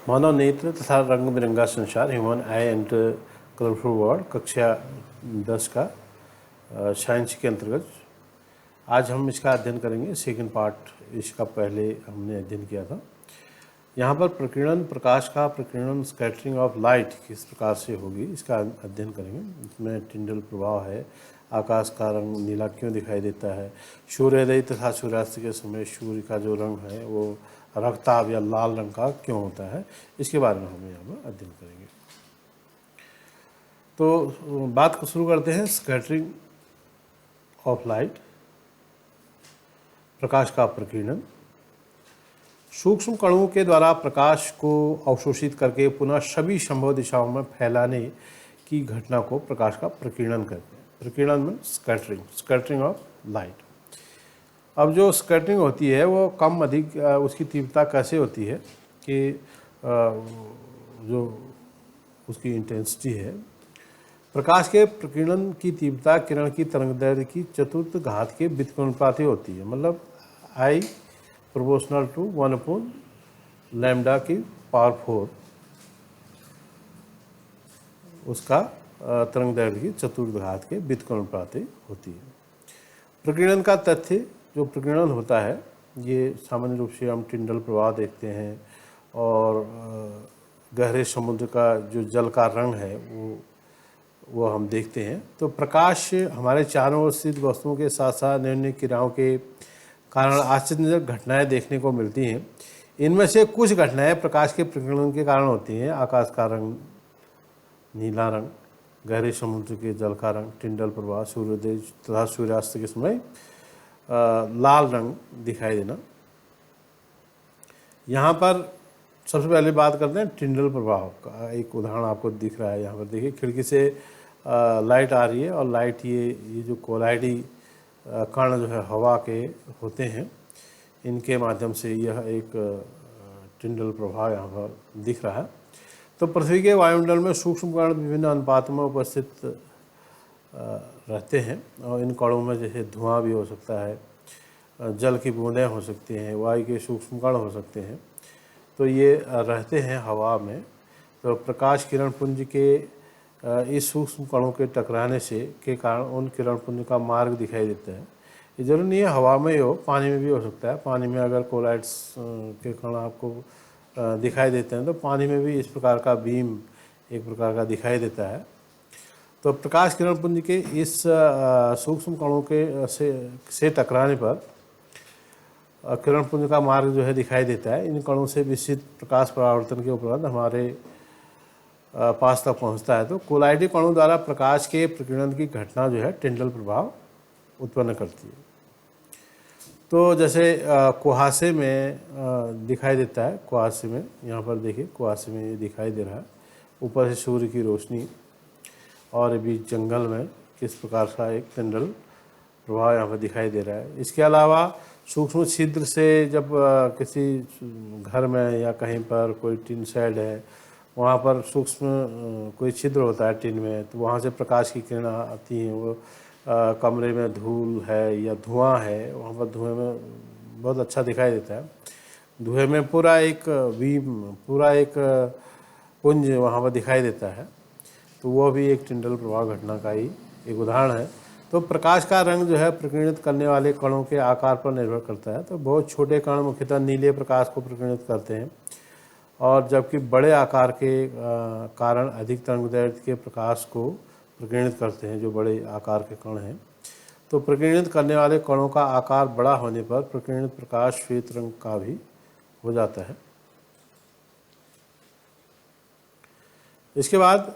मानव नेत्र तथा रंग बिरंगा संसार, human I and colourful world, कक्षा 10 का साइंस के अंतर्गत आज हम इसका अध्ययन करेंगे। सेकंड पार्ट इसका पहले हमने अध्ययन किया था। यहाँ पर प्रकीर्णन, प्रकाश का प्रकीर्णन, स्कैटरिंग ऑफ लाइट किस प्रकार से होगी इसका अध्ययन करेंगे। इसमें टिंडल प्रभाव है, आकाश का रंग नीला क्यों दिखाई देता है, सूर्योदय तथा सूर्यास्त के समय सूर्य का जो रंग है वो रक्ताभ या लाल रंग का क्यों होता है, इसके बारे में हम यहाँ पर अध्ययन करेंगे। तो बात को शुरू करते हैं। स्कैटरिंग ऑफ लाइट, प्रकाश का प्रकीर्णन। सूक्ष्म कणों के द्वारा प्रकाश को अवशोषित करके पुनः सभी संभव दिशाओं में फैलाने की घटना को प्रकाश का प्रकीर्णन कहते हैं। प्रकीर्णन में स्कैटरिंग ऑफ लाइट। अब जो स्कैटरिंग होती है वो कम अधिक उसकी तीव्रता कैसे होती है कि जो उसकी इंटेंसिटी है, प्रकाश के प्रकीर्णन की तीव्रता किरण की तरंगदैर्घ्य की चतुर्थ घात के व्युत्क्रमानुपाती होती है। मतलब I प्रोपोर्शनल टू 1/λ की पावर 4 उसका तरंगदैर्घ्य की चतुर्थ घात के व्युत्क्रमानुपाती होती है। प्रकीर्णन का तथ्य, जो प्रकीर्णन होता है ये सामान्य रूप से हम टिंडल प्रवाह देखते हैं और गहरे समुद्र का जो जल का रंग है वो हम देखते हैं। तो प्रकाश हमारे चारों ओर स्थित वस्तुओं के साथ साथ अन्य क्रियाओं के कारण आश्चर्यजनक घटनाएं देखने को मिलती हैं। इनमें से कुछ घटनाएं प्रकाश के प्रकीर्णन के कारण होती हैं। आकाश का रंग नीला रंग, गहरे समुद्र के जल का रंग, टिंडल प्रवाह, सूर्योदय तथा सूर्यास्त के समय लाल रंग दिखाई देना। यहाँ पर सबसे पहले बात करते हैं टिंडल प्रभाव का। एक उदाहरण आपको दिख रहा है यहाँ पर, देखिए खिड़की से लाइट आ रही है और लाइट ये जो कोलाइडी कण जो है हवा के होते हैं, इनके माध्यम से यह एक टिंडल प्रभाव यहाँ पर दिख रहा है। तो पृथ्वी के वायुमंडल में सूक्ष्म कण विभिन्न अनुपात में उपस्थित रहते हैं और इन कणों में जैसे धुआं भी हो सकता है, जल की बूंदें हो सकती हैं, वायु के सूक्ष्म कण हो सकते हैं, तो ये रहते हैं हवा में। तो प्रकाश किरण पुंज के इस सूक्ष्म कणों के टकराने से के कारण उन किरण पुंज का मार्ग दिखाई देता है। ये जरूरी नहीं है हवा में ही हो, पानी में भी हो सकता है। पानी में अगर कोलाइड्स के कण आपको दिखाई देते हैं तो पानी में भी इस प्रकार का बीम एक प्रकार का दिखाई देता है। तो प्रकाश किरण पुंज के इस सूक्ष्म कणों के से टकराने पर किरण पुंज का मार्ग जो है दिखाई देता है। इन कणों से विस्तृत प्रकाश परावर्तन के उपरांत हमारे पास तक पहुंचता है। तो कोलाइडी कणों द्वारा प्रकाश के प्रकीर्णन की घटना जो है टिंडल प्रभाव उत्पन्न करती है। तो जैसे कुहासे में दिखाई देता है, कुहासे में यहाँ पर देखिए कुहासे में ये दिखाई दे रहा है, ऊपर से सूर्य की रोशनी और बीच जंगल में किस प्रकार का एक टिंडल प्रभाव यहाँ पर दिखाई दे रहा है। इसके अलावा सूक्ष्म छिद्र से जब किसी घर में या कहीं पर कोई टिन शेड है, वहाँ पर सूक्ष्म कोई छिद्र होता है टिन में, तो वहाँ से प्रकाश की किरण आती हैं। वो कमरे में धूल है या धुआं है, वहाँ पर धुएं में बहुत अच्छा दिखाई देता है। धुएं में पूरा एक बीम, पूरा एक पुंज वहाँ पर दिखाई देता है। तो वह भी एक टिंडल प्रभाव घटना का ही एक उदाहरण है। तो प्रकाश का रंग जो है प्रकीर्णित करने वाले कणों के आकार पर निर्भर करता है। तो बहुत छोटे कण मुख्यतः नीले प्रकाश को प्रकीर्णित करते हैं और जबकि बड़े आकार के कारण अधिक तरंगदैर्घ्य के प्रकाश को प्रकीर्णित करते हैं, जो बड़े आकार के कण हैं। तो प्रकीर्णित करने वाले कणों का आकार बड़ा होने पर प्रकीर्णित प्रकाश श्वेत रंग का भी हो जाता है। इसके बाद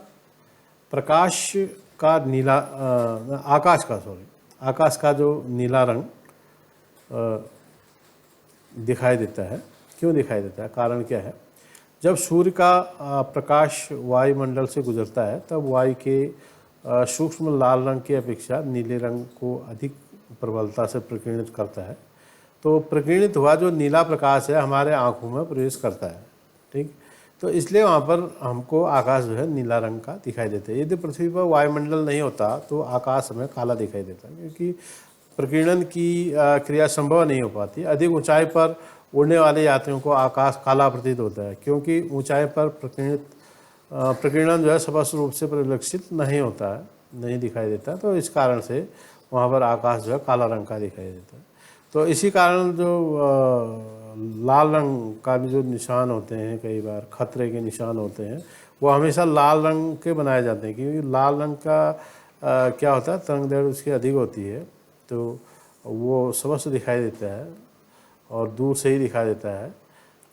प्रकाश का नीला आकाश का जो नीला रंग दिखाई देता है, क्यों दिखाई देता है, कारण क्या है? जब सूर्य का प्रकाश वायुमंडल से गुजरता है तब वायु के सूक्ष्म लाल रंग की अपेक्षा नीले रंग को अधिक प्रबलता से प्रकीर्णित करता है। तो प्रकीर्णित हुआ जो नीला प्रकाश है हमारे आँखों में प्रवेश करता है, ठीक। तो इसलिए वहाँ पर हमको आकाश जो है नीला रंग का दिखाई देता है। यदि पृथ्वी पर वायुमंडल नहीं होता तो आकाश हमें काला दिखाई देता है, क्योंकि प्रकीर्णन की क्रिया संभव नहीं हो पाती। अधिक ऊंचाई पर उड़ने वाले यात्रियों को आकाश काला प्रतीत होता है, क्योंकि ऊंचाई पर प्रकीर्णन जो है स्पष्ट रूप से परिलक्षित नहीं होता है, नहीं दिखाई देता। तो इस कारण से वहाँ पर आकाश जो है काला रंग का दिखाई देता है। तो इसी कारण जो लाल रंग का जो निशान होते हैं, कई बार खतरे के निशान होते हैं, वो हमेशा लाल रंग के बनाए जाते हैं, क्योंकि लाल रंग का क्या होता है, तरंग दैर्घ्य उसकी अधिक होती है, तो वो स्पष्ट दिखाई देता है और दूर से ही दिखाई देता है,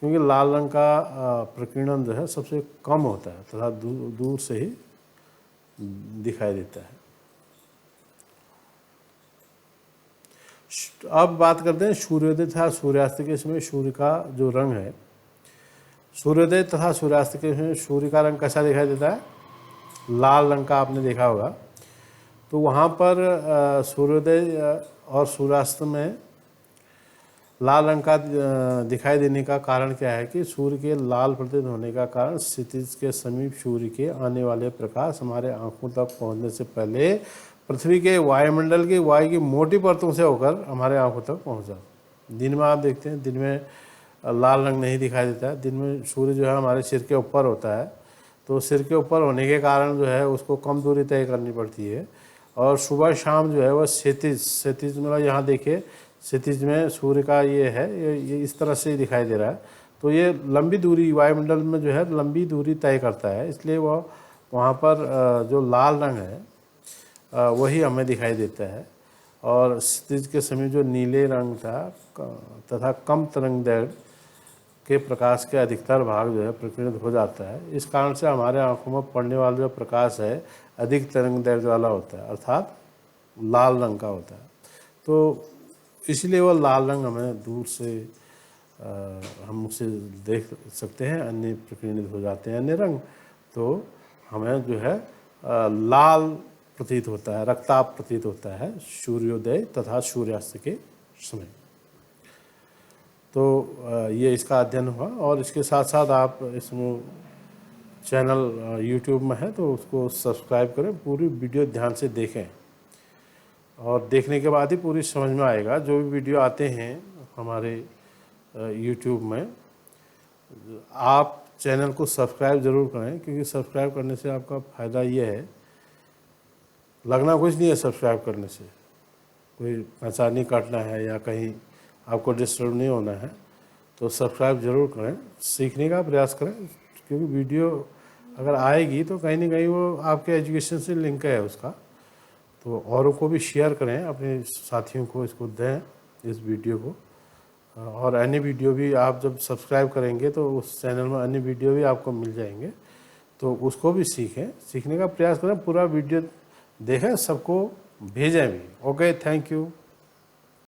क्योंकि लाल रंग का प्रकीर्णन जो है सबसे कम होता है तथा दूर से ही दिखाई देता है। अब बात करते हैं सूर्योदय तथा सूर्यास्त के समय सूर्य का जो रंग है। सूर्योदय तथा सूर्यास्त के समय सूर्य का रंग कैसा दिखाई देता है, लाल रंग का आपने देखा होगा। तो वहाँ पर सूर्योदय और सूर्यास्त में लाल रंग का दिखाई देने का कारण क्या है कि सूर्य के लाल प्रतीत होने का कारण क्षितिज के समीप सूर्य के आने वाले प्रकाश हमारे आंखों तक पहुंचने से पहले पृथ्वी के वायुमंडल की वायु की मोटी परतों से होकर हमारे आंखों तक पहुंचा। दिन में आप देखते हैं, दिन में लाल रंग नहीं दिखाई देता है। दिन में सूर्य जो है हमारे सिर के ऊपर होता है, तो सिर के ऊपर होने के कारण जो है उसको कम दूरी तय करनी पड़ती है। और सुबह शाम जो है वह क्षितिज मतलब यहाँ देखिए, क्षितिज में सूर्य का ये है, ये इस तरह से दिखाई दे रहा है। तो ये लंबी दूरी वायुमंडल में जो है लंबी दूरी तय करता है, इसलिए वह वहाँ पर जो लाल रंग है वही हमें दिखाई देता है। और क्षितिज के समय जो नीले रंग था तथा कम तरंग दैर्घ्य के प्रकाश के अधिकतर भाग जो है प्रकीर्णित हो जाता है। इस कारण से हमारे आंखों में पड़ने वाला जो प्रकाश है अधिक तरंग दैर्घ्य वाला होता है, अर्थात लाल रंग का होता है। तो इसलिए वो लाल रंग हमें दूर से हम उसे देख सकते हैं, अन्य प्रकीर्णित हो जाते हैं अन्य रंग, तो हमें जो है लाल प्रतीत होता है, रक्ताभ प्रतीत होता है सूर्योदय तथा सूर्यास्त के समय। तो ये इसका अध्ययन हुआ। और इसके साथ साथ आप इसमें चैनल यूट्यूब में है तो उसको सब्सक्राइब करें, पूरी वीडियो ध्यान से देखें और देखने के बाद ही पूरी समझ में आएगा। जो भी वीडियो आते हैं हमारे यूट्यूब में, आप चैनल को सब्सक्राइब ज़रूर करें, क्योंकि सब्सक्राइब करने से आपका फ़ायदा ये है, लगना कुछ नहीं है सब्सक्राइब करने से, कोई पैसा नहीं काटना है या कहीं आपको डिस्टर्ब नहीं होना है। तो सब्सक्राइब ज़रूर करें, सीखने का प्रयास करें, क्योंकि वीडियो अगर आएगी तो कहीं ना कहीं वो आपके एजुकेशन से लिंक है उसका। तो औरों को भी शेयर करें, अपने साथियों को इसको दें इस वीडियो को। और अन्य वीडियो भी आप जब सब्सक्राइब करेंगे तो उस चैनल में अन्य वीडियो भी आपको मिल जाएंगे, तो उसको भी सीखने का प्रयास करें, पूरा वीडियो देखें, सबको भेजें भी। Okay, thank you.